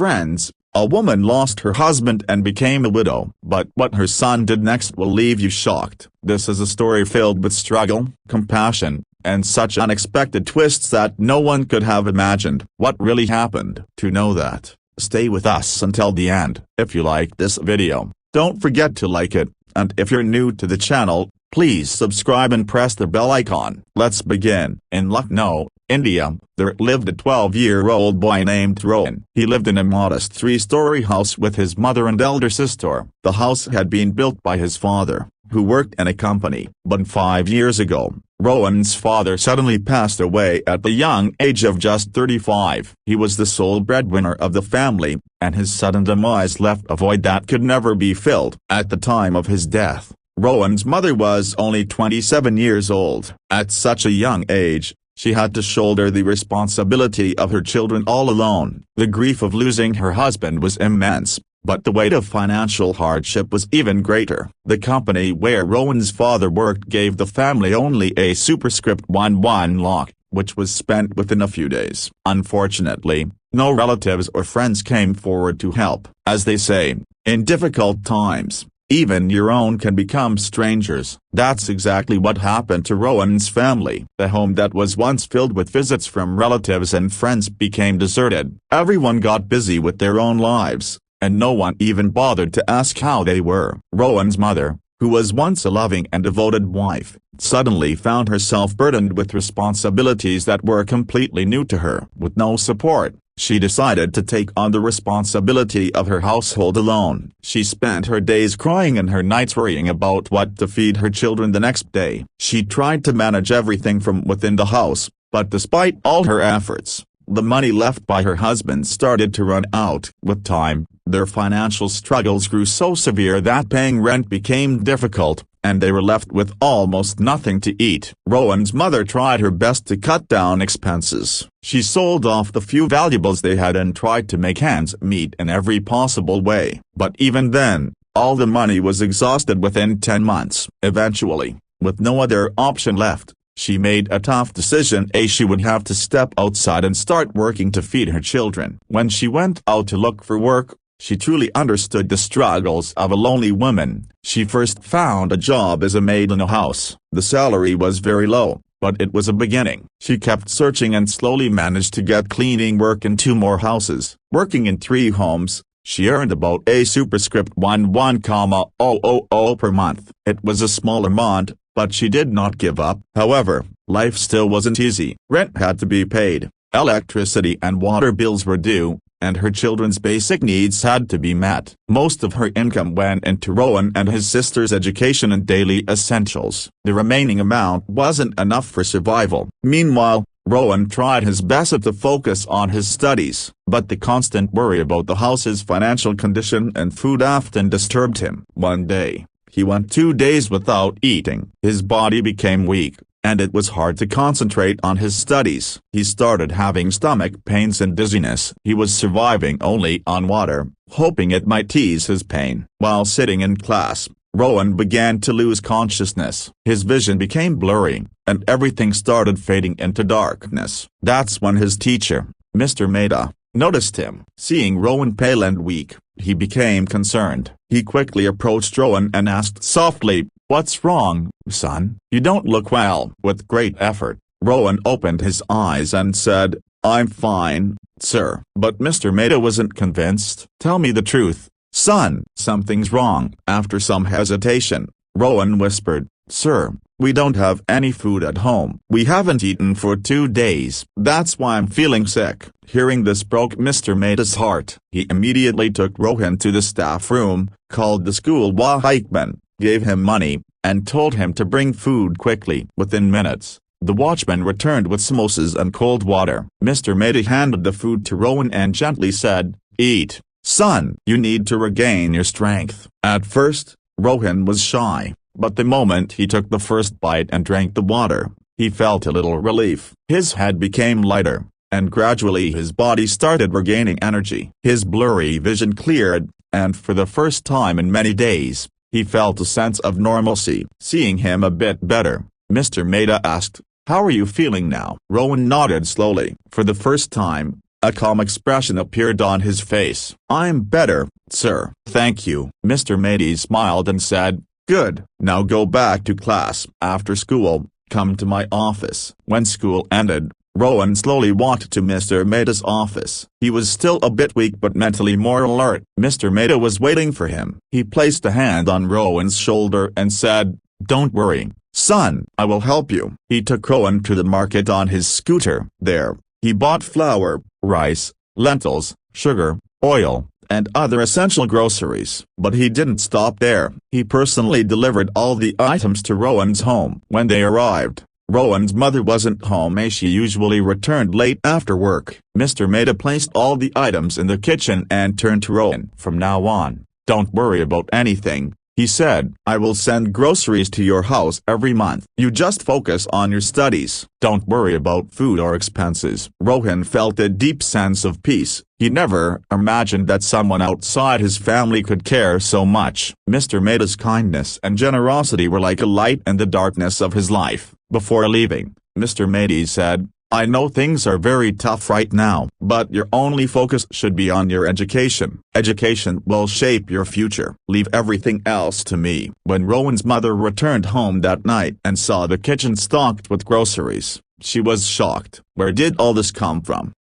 Friends, a woman lost her husband and became a widow. But what her son did next will leave you shocked. This is a story filled with struggle, compassion, and such unexpected twists that no one could have imagined. What really happened? To know that, stay with us until the end. If you like this video, don't forget to like it, and if you're new to the channel, please subscribe and press the bell icon. Let's begin. In Lucknow, India, there lived a 12-year-old boy named Rohan. He lived in a modest 3-story house with his mother and elder sister. The house had been built by his father, who worked in a company. But 5 years ago, Rohan's father suddenly passed away at the young age of just 35. He was the sole breadwinner of the family, and his sudden demise left a void that could never be filled. At the time of his death, Rohan's mother was only 27 years old. At such a young age, she had to shoulder the responsibility of her children all alone. The grief of losing her husband was immense, but the weight of financial hardship was even greater. The company where Rohan's father worked gave the family only a superscript 11 lakh, which was spent within a few days. Unfortunately, no relatives or friends came forward to help. As they say, in difficult times, even your own can become strangers. That's exactly what happened to Rohan's family. The home that was once filled with visits from relatives and friends became deserted. Everyone got busy with their own lives, and no one even bothered to ask how they were. Rohan's mother, who was once a loving and devoted wife, suddenly found herself burdened with responsibilities that were completely new to her. With no support, she decided to take on the responsibility of her household alone. She spent her days crying and her nights worrying about what to feed her children the next day. She tried to manage everything from within the house, but despite all her efforts, the money left by her husband started to run out. With time, their financial struggles grew so severe that paying rent became difficult, and they were left with almost nothing to eat. Rohan's mother tried her best to cut down expenses. She sold off the few valuables they had and tried to make ends meet in every possible way. But even then, all the money was exhausted within 10 months. Eventually, with no other option left, she made a tough decision. She would have to step outside and start working to feed her children. When she went out to look for work, she truly understood the struggles of a lonely woman. She first found a job as a maid in a house. The salary was very low, but it was a beginning. She kept searching and slowly managed to get cleaning work in 2 more houses. Working in 3 homes, she earned about a superscript 11,000 per month. It was a small amount, but she did not give up. However, life still wasn't easy. Rent had to be paid, electricity and water bills were due, and her children's basic needs had to be met. Most of her income went into Rohan and his sister's education and daily essentials. The remaining amount wasn't enough for survival. Meanwhile, Rohan tried his best to focus on his studies, but the constant worry about the house's financial condition and food often disturbed him. One day, he went 2 days without eating. His body became weak, and it was hard to concentrate on his studies. He started having stomach pains and dizziness. He was surviving only on water, hoping it might ease his pain. While sitting in class, Rohan began to lose consciousness. His vision became blurry, and everything started fading into darkness. That's when his teacher, Mr. Mehta, noticed him. Seeing Rohan pale and weak, he became concerned. He quickly approached Rohan and asked softly, "What's wrong, son? You don't look well." With great effort, Rohan opened his eyes and said, "I'm fine, sir." But Mr. Mehta wasn't convinced. "Tell me the truth, son. Something's wrong." After some hesitation, Rohan whispered, "Sir, we don't have any food at home. We haven't eaten for 2 days. That's why I'm feeling sick." Hearing this broke Mr. Mehta's heart. He immediately took Rohan to the staff room, called the school watchman, gave him money, and told him to bring food quickly. Within minutes, the watchman returned with samosas and cold water. Mr. Mehta handed the food to Rohan and gently said, "Eat, son. You need to regain your strength." At first, Rohan was shy, but the moment he took the first bite and drank the water, he felt a little relief. His head became lighter, and gradually his body started regaining energy. His blurry vision cleared, and for the first time in many days, he felt a sense of normalcy. Seeing him a bit better, Mr. Mehta asked, "How are you feeling now?" Rohan nodded slowly. For the first time, A calm expression appeared on his face. "I'm better, sir. Thank you." Mr. Matey smiled and said, "Good. Now go back to class. After school, come to my office." When school ended, Rowan slowly walked to Mr. Matey's office. He was still a bit weak but mentally more alert. Mr. Matey was waiting for him. He placed a hand on Rowan's shoulder and said, "Don't worry, son, I will help you." He took Rowan to the market on his scooter. There, he bought flour, rice, lentils, sugar, oil, and other essential groceries. But he didn't stop there. He personally delivered all the items to Rowan's home. When they arrived, Rowan's mother wasn't home as she usually returned late after work. Mr. Matey placed all the items in the kitchen and turned to Rowan. "From now on, don't worry about anything," he said. "I will send groceries to your house every month. You just focus on your studies. Don't worry about food or expenses." Rowan felt a deep sense of peace. He never imagined that someone outside his family could care so much. Mr. Matey's kindness and generosity were like a light in the darkness of his life. Before leaving, Mr. Matey said, "I know things are very tough right now, but your only focus should be on your education. Education will shape your future. Leave everything else to me." When Rowan's mother returned home that night and saw the kitchen stocked with groceries, she was shocked. "Where did all this come from?"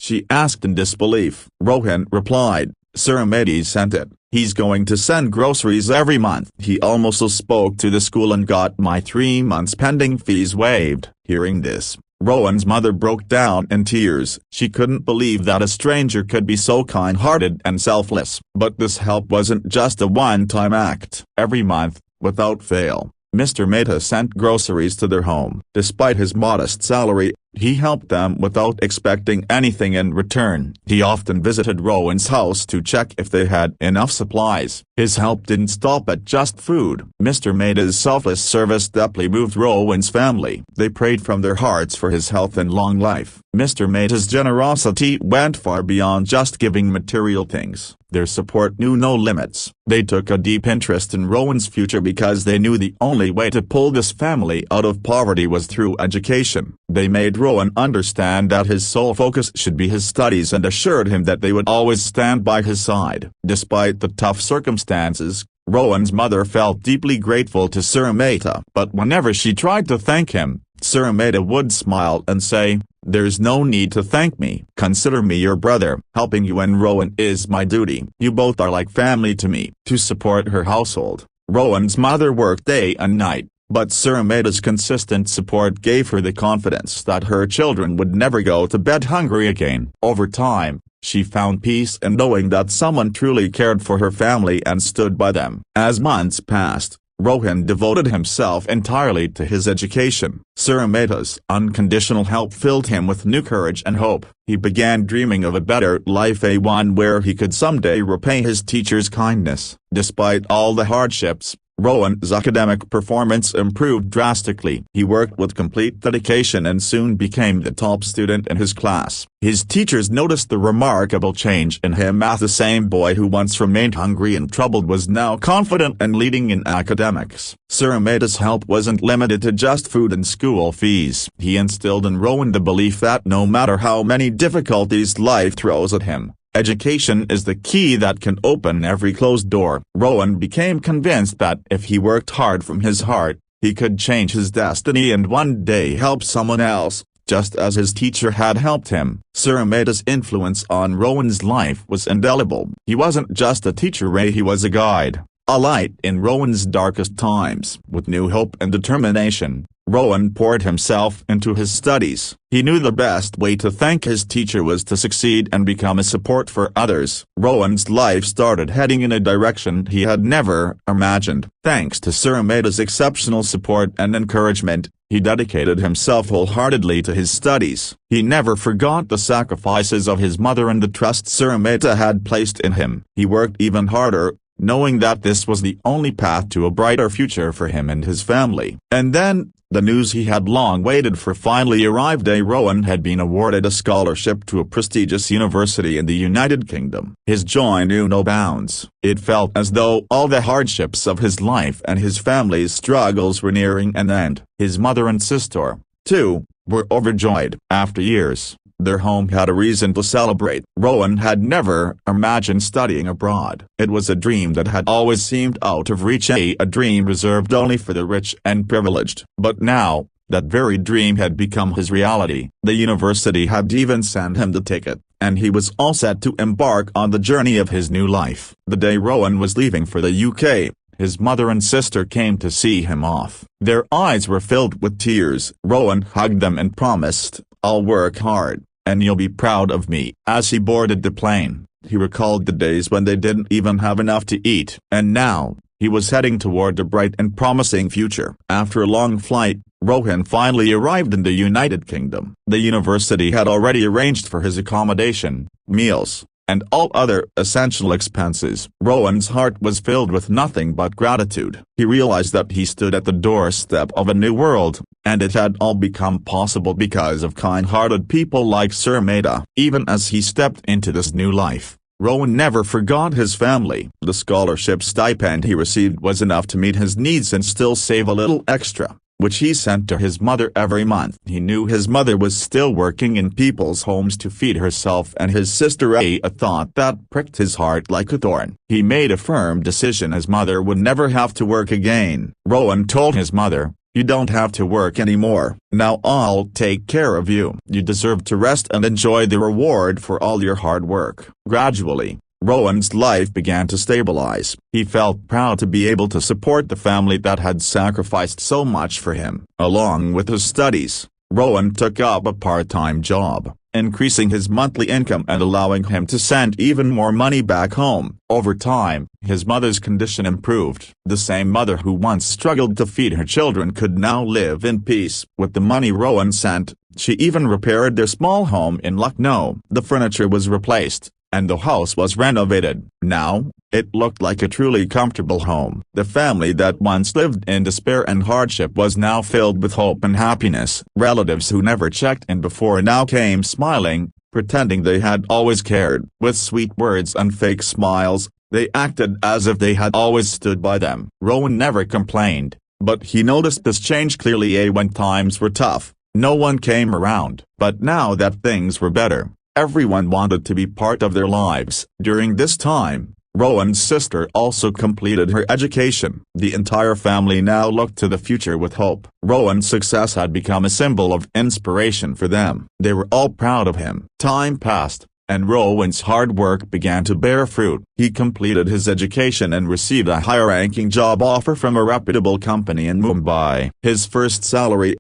she asked in disbelief. Rowan replied, "Sir Matey sent it. He's going to send groceries every month. He also spoke to the school and got my 3 months pending fees waived." Hearing this, Rowan's mother broke down in tears. She couldn't believe that a stranger could be so kind-hearted and selfless. But this help wasn't just a one-time act. Every month, without fail, Mr. Matey sent groceries to their home. Despite his modest salary, he helped them without expecting anything in return. He often visited Rowan's house to check if they had enough supplies. His help didn't stop at just food. Mr. Matey's selfless service deeply moved Rowan's family. They prayed from their hearts for his health and long life. Mr. Matey's generosity went far beyond just giving material things. Their support knew no limits. They took a deep interest in Rowan's future because they knew the only way to pull this family out of poverty was through education. They made Rowan understand that his sole focus should be his studies and assured him that they would always stand by his side. Despite the tough circumstances, Rowan's mother felt deeply grateful to Sir Matey. But whenever she tried to thank him, Sir Matey would smile and say, "There's no need to thank me. Consider me your brother. Helping you and Rowan is my duty. You both are like family to me." To support her household, Rowan's mother worked day and night, but Sir Matey's consistent support gave her the confidence that her children would never go to bed hungry again. Over time, she found peace in knowing that someone truly cared for her family and stood by them. As months passed, Rowan devoted himself entirely to his education. Sir Matey's unconditional help filled him with new courage and hope. He began dreaming of a better life, a one where he could someday repay his teacher's kindness. Despite all the hardships, Rowan's academic performance improved drastically. He worked with complete dedication and soon became the top student in his class. His teachers noticed the remarkable change in him, as the same boy who once remained hungry and troubled was now confident and leading in academics. Sir Matey's help wasn't limited to just food and school fees. He instilled in Rowan the belief that no matter how many difficulties life throws at him, education is the key that can open every closed door. Rowan became convinced that if he worked hard from his heart, he could change his destiny and one day help someone else, just as his teacher had helped him. Sir Matey's influence on Rowan's life was indelible. He wasn't just a teacher, he was a guide, a light in Rowan's darkest times. With new hope and determination, Rowan poured himself into his studies. He knew the best way to thank his teacher was to succeed and become a support for others. Rowan's life started heading in a direction he had never imagined. Thanks to Sir Matey's exceptional support and encouragement, he dedicated himself wholeheartedly to his studies. He never forgot the sacrifices of his mother and the trust Sir Matey had placed in him. He worked even harder, knowing that this was the only path to a brighter future for him and his family. And then, the news he had long waited for finally arrived. Rowan had been awarded a scholarship to a prestigious university in the United Kingdom. His joy knew no bounds. It felt as though all the hardships of his life and his family's struggles were nearing an end. His mother and sister, too, were overjoyed. After years, Their home had a reason to celebrate. Rowan had never imagined studying abroad. It was a dream that had always seemed out of reach, a dream reserved only for the rich and privileged. But now, that very dream had become his reality. The university had even sent him the ticket, and he was all set to embark on the journey of his new life. The day Rowan was leaving for the UK, his mother and sister came to see him off. Their eyes were filled with tears. Rowan hugged them and promised, "I'll work hard, and you'll be proud of me." As he boarded the plane, he recalled the days when they didn't even have enough to eat. And now, he was heading toward a bright and promising future. After a long flight, Rowan finally arrived in the United Kingdom. The university had already arranged for his accommodation, meals, and all other essential expenses. Rowan's heart was filled with nothing but gratitude. He realized that he stood at the doorstep of a new world, and it had all become possible because of kind-hearted people like Sir Maida. Even as he stepped into this new life, Rowan never forgot his family. The scholarship stipend he received was enough to meet his needs and still save a little extra, which he sent to his mother every month. He knew his mother was still working in people's homes to feed herself and his sister, a thought that pricked his heart like a thorn. He made a firm decision: his mother would never have to work again. Rowan told his mother, "You don't have to work anymore. Now I'll take care of you. You deserve to rest and enjoy the reward for all your hard work." Gradually, Rowan's life began to stabilize. He felt proud to be able to support the family that had sacrificed so much for him. Along with his studies, Rowan took up a part-time job, increasing his monthly income and allowing him to send even more money back home. Over time, his mother's condition improved. The same mother who once struggled to feed her children could now live in peace. With the money Rowan sent, she even repaired their small home in Lucknow. The furniture was replaced, and the house was renovated. Now, it looked like a truly comfortable home. The family that once lived in despair and hardship was now filled with hope and happiness. Relatives who never checked in before now came smiling, pretending they had always cared. With sweet words and fake smiles, they acted as if they had always stood by them. Rowan never complained, but he noticed this change clearly. When times were tough, no one came around. But now that things were better, everyone wanted to be part of their lives. During this time, Rowan's sister also completed her education. The entire family now looked to the future with hope. Rowan's success had become a symbol of inspiration for them. They were all proud of him. Time passed, and Rowan's hard work began to bear fruit. He completed his education and received a higher-ranking job offer from a reputable company in Mumbai. His first salary,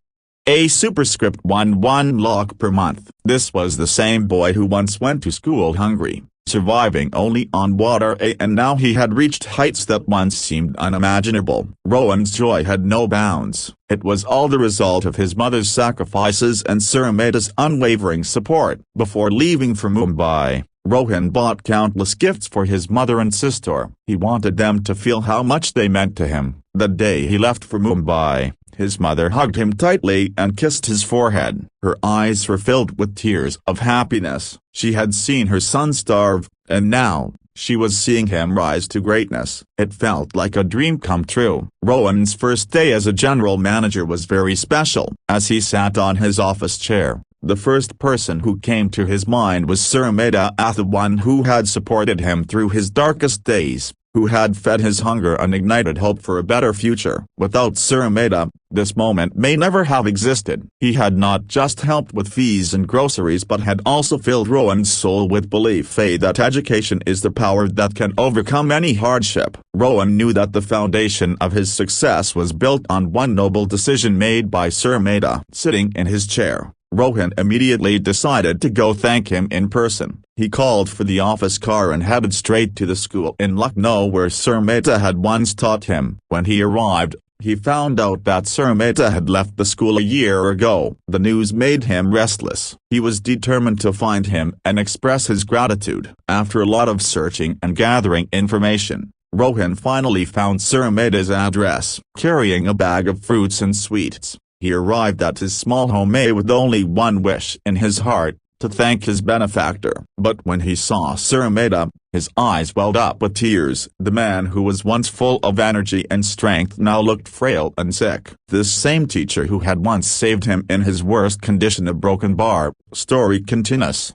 a superscript 1 lakh per month. This was the same boy who once went to school hungry, surviving only on water, and now he had reached heights that once seemed unimaginable. Rowan's joy had no bounds. It was all the result of his mother's sacrifices and Sir Maida's unwavering support. Before leaving for Mumbai, Rowan bought countless gifts for his mother and sister. He wanted them to feel how much they meant to him. The day he left for Mumbai, his mother hugged him tightly and kissed his forehead. Her eyes were filled with tears of happiness. She had seen her son starve, and now, she was seeing him rise to greatness. It felt like a dream come true. Rowan's first day as a general manager was very special. As he sat on his office chair, the first person who came to his mind was Sir Maida, the one who had supported him through his darkest days, who had fed his hunger and ignited hope for a better future. Without Sir Maida, this moment may never have existed. He had not just helped with fees and groceries but had also filled Rowan's soul with belief that education is the power that can overcome any hardship. Rowan knew that the foundation of his success was built on one noble decision made by Sir Maida. Sitting in his chair, Rowan immediately decided to go thank him in person. He called for the office car and headed straight to the school in Lucknow where Sir Maida had once taught him. When he arrived, he found out that Sir Maida had left the school a year ago. The news made him restless. He was determined to find him and express his gratitude. After a lot of searching and gathering information, Rowan finally found Sir Maida's address. Carrying a bag of fruits and sweets, he arrived at his small home with only one wish in his heart: to thank his benefactor. But when he saw Sir Maida, his eyes welled up with tears. The man who was once full of energy and strength now looked frail and sick. This same teacher who had once saved him in his worst condition, a broken bar. Story continues.